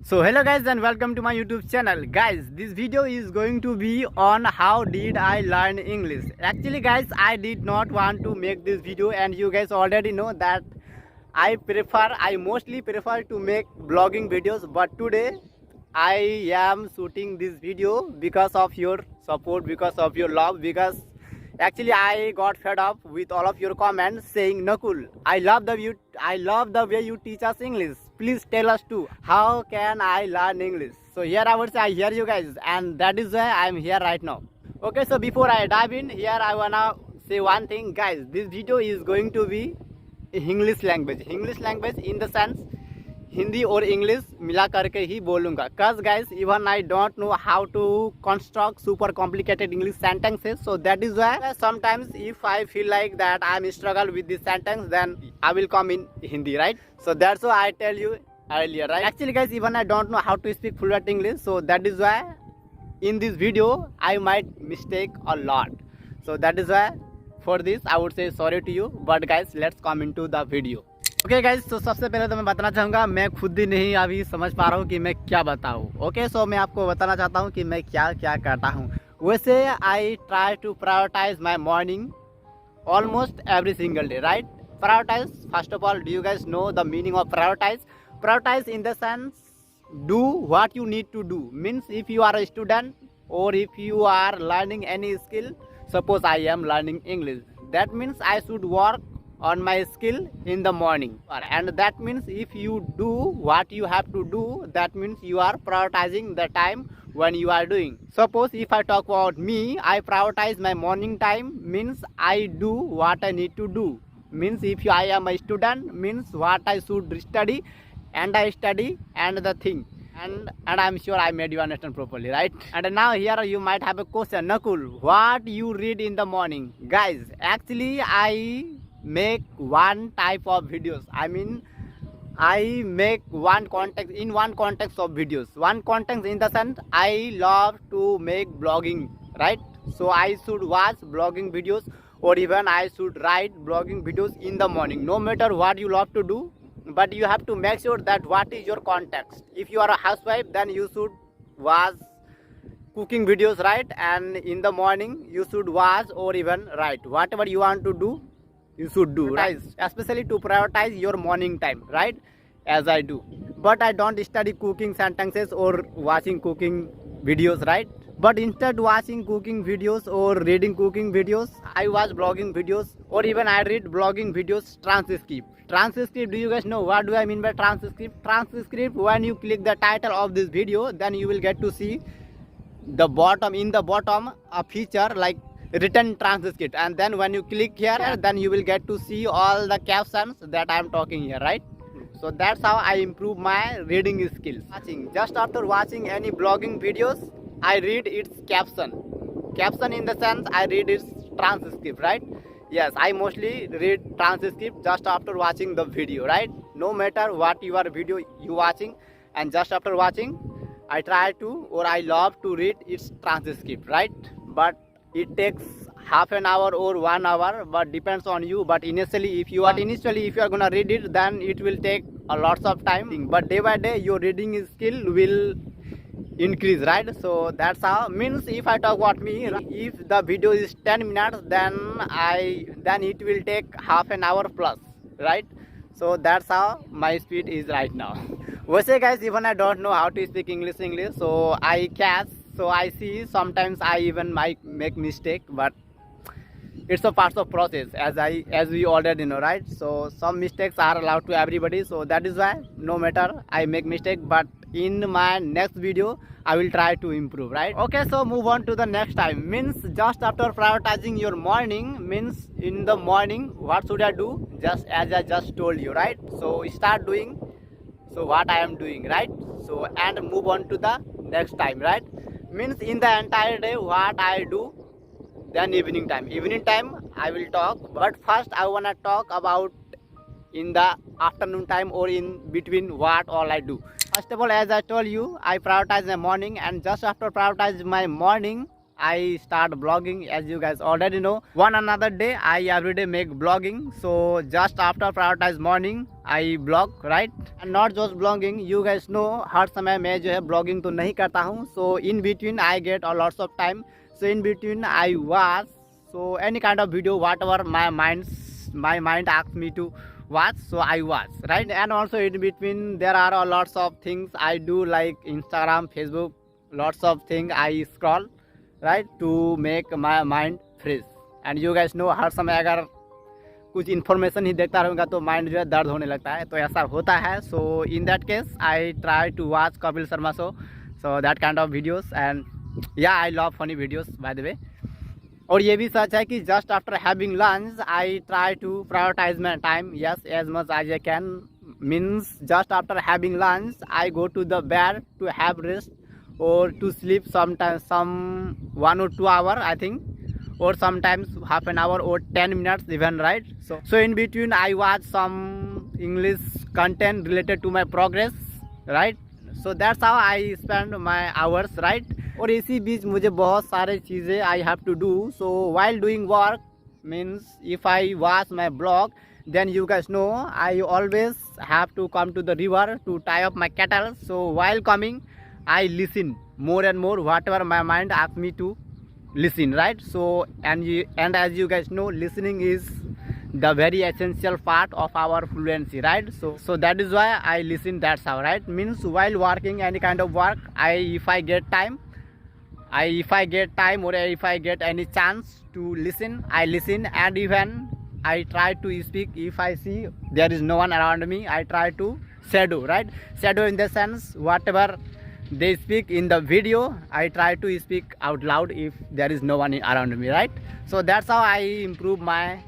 So hello guys and welcome to my YouTube channel. Guys, this video is going to be on how did I learn English. Actually guys, I did not want to make this video and you guys already know that I mostly prefer to make blogging videos, but today I am shooting this video because of your support, because of your love, because actually I got fed up with all of your comments saying Nakul, I love the way you teach us English. Please tell us too, how can I learn English? So here I would say I hear you guys and that is why I am here right now. Okay, so before I dive in, here I wanna say one thing guys. This video is going to be English language in the sense Hindi और English मिला करके ही बोलूँगा. Cause guys, even I don't know how to construct super complicated English sentences, so that is why sometimes if I feel like that I'm struggle with this sentence, then I will come in Hindi, right? So that's why I tell you earlier, right? Actually guys, even I don't know how to speak fluent English, so that is why in this video I might mistake a lot. So that is why for this I would say sorry to you, but guys, let's come into the video. Okay guys, तो सबसे पहले तो मैं बताना चाहूँगा मैं खुद ही नहीं अभी समझ पा रहा हूँ कि मैं क्या बताऊँ. ओके, सो मैं आपको बताना चाहता हूँ कि मैं क्या क्या करता हूँ. वैसे I try to prioritise my morning almost every single day, right? Prioritise, first of all, do you guys know the meaning of prioritise? Prioritise in the sense do what you need to do. Means if you are a student or if you are learning any skill, suppose I am learning English, that means I should work on my skill in the morning, and that means if you do what you have to do, that means you are prioritizing the time when you are doing. Suppose if I talk about me, I prioritize my morning time, means I do what I need to do. Means if I am a student, means what I should study, and I study and the thing, and I'm sure I made you understand properly, right? And now here you might have a question, Nakul, what you read in the morning? Guys, actually I make one type of videos. I mean, I make one context of videos. One context in the sense I love to make blogging, right? So I should watch blogging videos or even I should write blogging videos in the morning. No matter what you love to do, but you have to make sure that what is your context. If you are a housewife, then you should watch cooking videos, right? And in the morning you should watch or even write whatever you want to do, you should do, right? Especially to prioritize your morning time, right? As I do, but I don't study cooking sentences or watching cooking videos, right? But instead watching cooking videos or reading cooking videos, I watch blogging videos or even I read blogging videos. Transcript, do you guys know what do I mean by transcript? Transcript, when you click the title of this video, then you will get to see the bottom, in the bottom, a feature like written transcript, and then when you click here, then you will get to see all the captions that I am talking here, right? So that's how I improve my reading skills. Just after watching any blogging videos, I read its caption in the sense I read its transcript, right? Yes, I mostly read transcript just after watching the video, right? No matter what your video you watching, and just after watching I try to or I love to read its transcript, right? But it takes half an hour or 1 hour, but depends on you. But initially if you are gonna read it, then it will take a lots of time, but day by day your reading skill will increase, right? So that's how. Means if I talk about me, if the video is 10 minutes, then it will take half an hour plus, right? So that's how my speed is right now. वैसे guys, even I don't know how to speak English, so I catch, so I see sometimes I even might make mistake, but it's a part of process, as we already know, right? So some mistakes are allowed to everybody, so that is why no matter I make mistake, but in my next video I will try to improve, right? Okay, so move on to the next time. Means just after prioritizing your morning, means in the morning what should I do? Just as I just told you, right? So start doing so what I am doing, right? So and move on to the next time, right? Means in the entire day what I do. Then evening time I will talk, but first I wanna talk about in the afternoon time or in between what all I do. First of all, as I told you, I prioritize my morning, and just after prioritize my morning I start blogging, as you guys already know. One another day I everyday make blogging. So just after prioritize morning I blog, right? And not just blogging, you guys know हर समय मैं जो है blogging तो नहीं करता हूँ. So in between I get a lots of time. So in between I watch so any kind of video whatever my mind asks me to watch, so I watch, right? And also in between there are a lots of things I do like Instagram, Facebook, lots of things I scroll, right, to make my mind fresh. And you guys know हर समय अगर कुछ information ही देखता रहूँगा तो mind जो है दर्द होने लगता है, तो ऐसा होता है. So in that case I try to watch Kapil Sharma show, so that kind of videos. And yeah I love funny videos by the way. और ये भी सच है कि just after having lunch I try to prioritise my time, yes, as much as I can. Means just after having lunch I go to the bed to have rest or to sleep sometimes some 1 or 2 hour I think, or sometimes half an hour or 10 minutes even, right? So in between I watch some English content related to my progress, right? So that's how I spend my hours, right? और इसी बीच मुझे बहुत सारे चीज़ें I have to do. So while doing work, means if I watch my blog, then you guys know I always have to come to the river to tie up my cattle. So while coming I listen more and more whatever my mind asks me to listen, right? So and as you guys know, listening is the very essential part of our fluency, right? So that is why I listen. That's how, right? Means while working any kind of work, if I get time or if I get any chance to listen, I listen. And even I try to speak if I see there is no one around me. I try to shadow, right? Shadow in the sense whatever they speak in the video, I try to speak out loud if there is no one around me, right? So that's how I improve my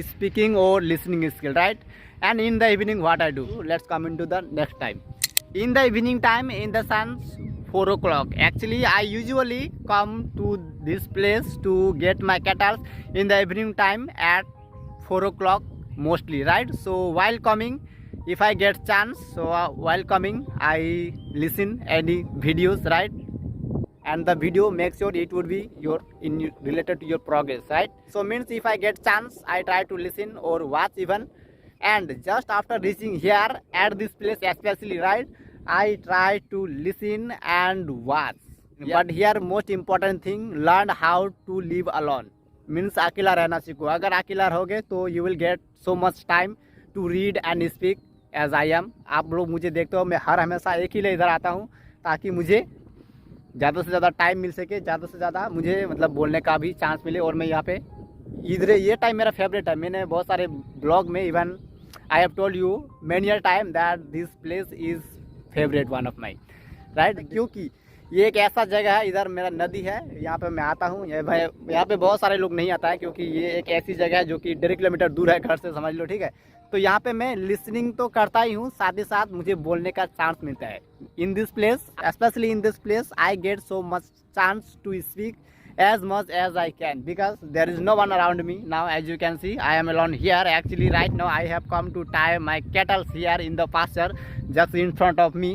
speaking or listening skill, right? And in the evening what I do, let's come into the next time. In the evening time, in the sense 4 o'clock, actually I usually come to this place to get my cattle in the evening time at 4 o'clock mostly, right? So while coming, if I get chance, so while coming I listen any videos, right? And the video, make sure it would be related to your progress, right? So means if I get chance, I try to listen or watch even. And just after reaching here at this place especially, right, I try to listen and watch. Yeah. But here most important thing, learn how to live alone. Means अकेला रहना सीखो. अगर अकेला रहोगे तो you will get so much time to read and speak as I am. आप लोग मुझे देखते हो, मैं हर हमेशा एक ही लिए इधर आता हूँ ताकि मुझे ज़्यादा से ज़्यादा टाइम मिल सके, ज़्यादा से ज़्यादा मुझे मतलब बोलने का भी चांस मिले. और मैं यहाँ पे इधर, ये टाइम मेरा फेवरेट है. मैंने बहुत सारे ब्लॉग में even I have told you many time that this place is favourite one of my, right? क्योंकि ये एक ऐसा जगह है, इधर मेरा नदी है, यहाँ पे मैं आता हूँ. यहाँ पे बहुत सारे लोग नहीं आता है क्योंकि ये एक ऐसी जगह है जो कि 1.5 किलोमीटर दूर है घर से, समझ लो, ठीक है? तो यहाँ पे मैं लिसनिंग तो करता ही हूँ, साथ ही साथ मुझे बोलने का चांस मिलता है. In this place, specially in this place, I get so much chance to speak as much as I can because there is no one around me. Now as you can see, I am alone here. Actually right now I have come to tie my cattle here in the pasture just in front of me,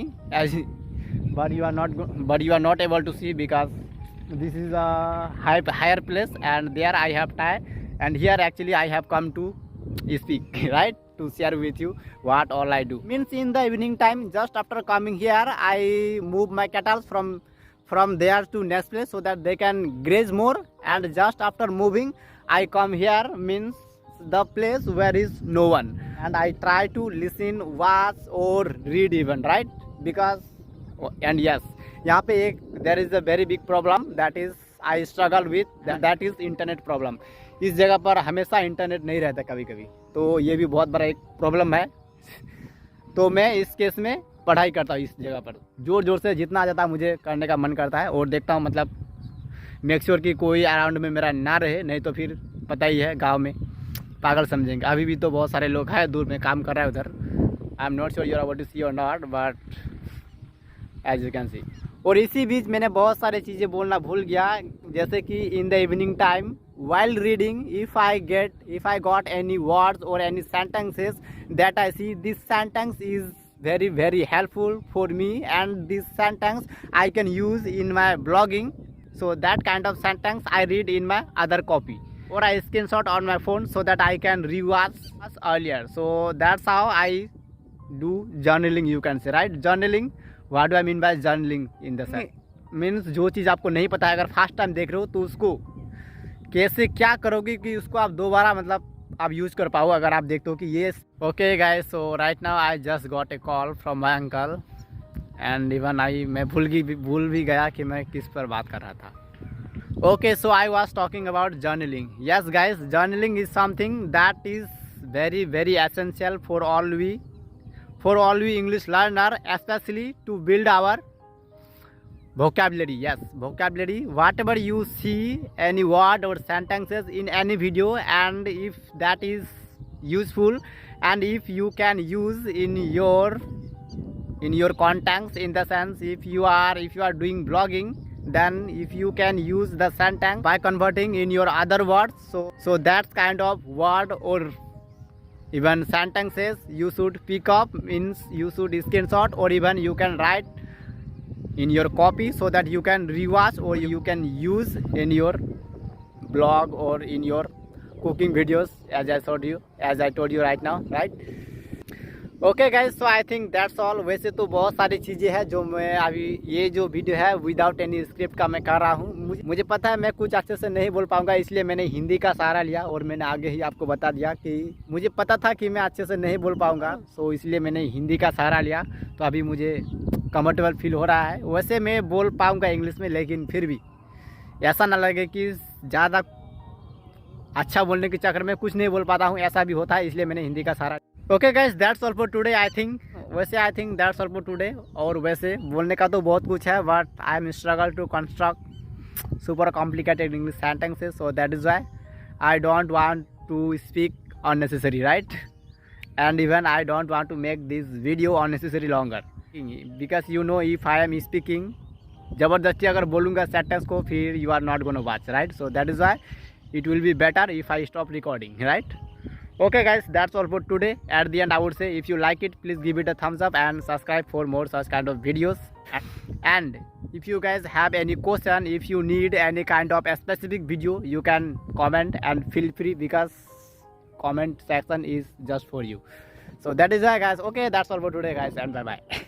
but you are not able to see because this is a higher place, and there I have tied, and here actually I have come to speak, right, to share with you what all I do. Means in the evening time, just after coming here, I move my cattle from there to next place so that they can graze more. And just after moving, I come here, means the place where is no one, and I try to listen, watch or read even, right? Because and yes, यहाँ पे एक there is a very big problem that is I struggle with, that is internet problem. इस जगह पर हमेशा internet नहीं रहता कभी कभी, तो ये भी बहुत बड़ा एक प्रॉब्लम है. तो मैं इस केस में पढ़ाई करता हूँ इस जगह पर, ज़ोर ज़ोर से जितना आ जाता है मुझे करने का मन करता है, और देखता हूँ मतलब मेक श्योर कि कोई अराउंड में मेरा ना रहे, नहीं तो फिर पता ही है गांव में पागल समझेंगे. अभी भी तो बहुत सारे लोग हैं दूर में काम कर रहा है उधर. I am not sure you are about to see और not, but as you can see. और इसी बीच मैंने बहुत सारी चीज़ें बोलना भूल गया, जैसे कि in the evening time while reading, if I got any words or any sentences that I see, this sentence is very very helpful for me, and this sentence I can use in my blogging. So that kind of sentence I read in my other copy, or I screenshot on my phone so that I can rewatch earlier. So that's how I do journaling, you can say, right? Journaling, what do I mean by journaling in the sense? Means जो चीज़ आपको नहीं पता है, अगर first time देख रहे हो तो उसको कैसे क्या करोगे कि उसको आप दोबारा मतलब आप यूज़ कर पाओ अगर आप देखते हो कि ये okay guys. So right now I just got a call from my uncle and even मैं भूल भी गया कि मैं किस पर बात कर रहा था. Okay, so I was talking about journaling. Yes guys, journaling is something that is very very essential for all we English learner, especially to build our vocabulary. Yes, vocabulary. Whatever you see any word or sentences in any video, and if that is useful and if you can use in your contents, in the sense if you are doing blogging, then if you can use the sentence by converting in your other words, so that kind of word or even sentences you should pick up, means you should screenshot, or even you can write in your copy so that you can rewatch or you can use in your blog or in your cooking videos, as I told you right now, right? Okay guys, so I think that's all. वैसे तो बहुत सारी चीज़ें हैं जो मैं अभी ये जो वीडियो है विदाउट एनी स्क्रिप्ट का मैं कर रहा हूँ. मुझे पता है मैं कुछ अच्छे से नहीं बोल पाऊँगा, इसलिए मैंने हिंदी का सहारा लिया और मैंने आगे ही आपको बता दिया कि मुझे पता था कि मैं अच्छे से नहीं बोल पाऊँगा, सो इसलिए मैंने हिंदी का सहारा लिया. तो अभी मुझे कंफर्टेबल फील हो रहा है. वैसे मैं बोल पाऊँगा इंग्लिश में, लेकिन फिर भी ऐसा ना लगे कि ज़्यादा अच्छा बोलने के चक्कर में कुछ नहीं बोल पाता हूँ, ऐसा भी होता है, इसलिए मैंने हिंदी का सहारा. Okay guys, that's all for today. I think that's all for today. और वैसे बोलने का तो बहुत कुछ है, but I am struggle to construct super complicated English sentences, so that is why I don't want to speak unnecessary, right? And even I don't want to make this video unnecessary longer, because you know if I am speaking ज़बरदस्ती अगर बोलूँगा sentence को, फिर you are not gonna watch, right? So that is why it will be better if I stop recording, right? Okay guys, that's all for today. At the end I would say, if you like it, please give it a thumbs up and subscribe for more such kind of videos. And if you guys have any question, if you need any kind of a specific video, you can comment and feel free, because comment section is just for you. So that is why guys. Okay, that's all for today guys, and bye bye.